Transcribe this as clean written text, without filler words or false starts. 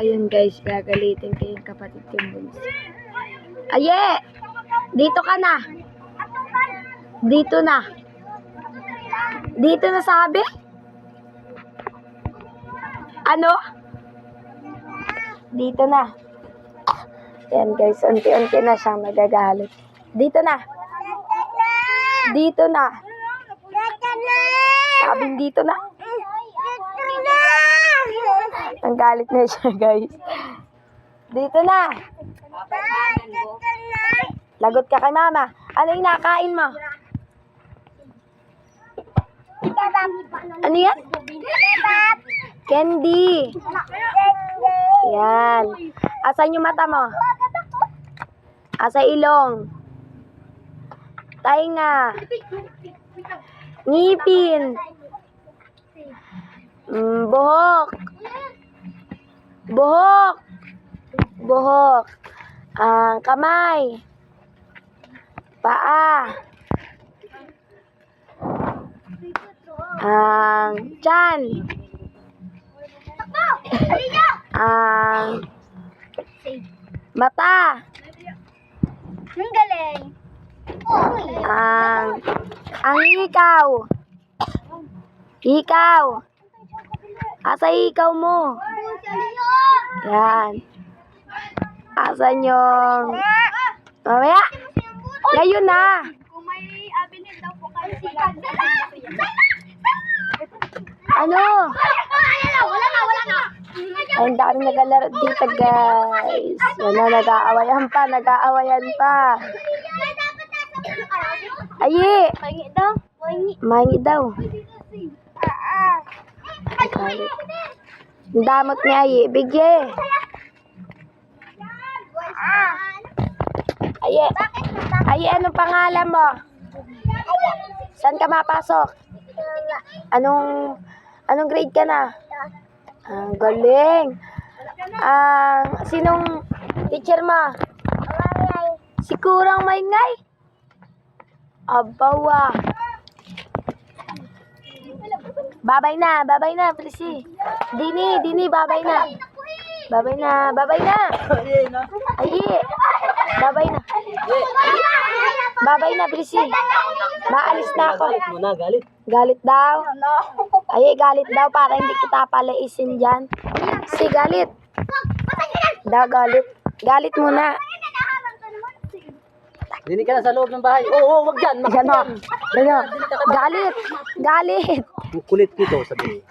Ayun guys, gagalitin ko yung kapatid kong bunso. Aye! Dito ka na! Dito na! Dito na sabi? Ano? Dito na. Yan guys, unti-unti na siya magagalit. Dito na! Dito na! Sabing dito na! Ang galit na siya guys. Dito na! Lagot ka kay mama. Ano yung nakain mo? Ano yan? Candy. Yan. Asan yung mata mo? Asa ilong? Tainga. Ngipin. Buhok. Buhok. Buhok. Kamay. Paa. Tiyan. Mata. Ang galing. Ang ikaw. Ikaw. Asa ikaw mo? Yan. Asan yung... Mamaya. Ngayon na. Kung may abilid daw po kayo. Ano? Wala na. Ay, ang dami nagalaro dito guys. Yan na, nag-aawayan pa. Ayi. Pahingi daw. Mahingi daw. Ang damot ni Ayi. Bigye. Ayi, anong pangalan mo? Saan ka mapasok? Anong grade ka na? Ang galing. Sinong teacher mo? Si Kurang Maingay. Abawa. Babay na, Prissy. Dini, babay na. Babay na. Ayi. Babay na, Prissy. Maalis na ako. Galit mo na, galit. Galit daw. Ay, galit daw para hindi kita palaisin dyan. Si galit. Daw, galit. Galit muna. Dinig ka na sa loob ng bahay. Oo, wag dyan. Galit. Ang kulit dito, sabi.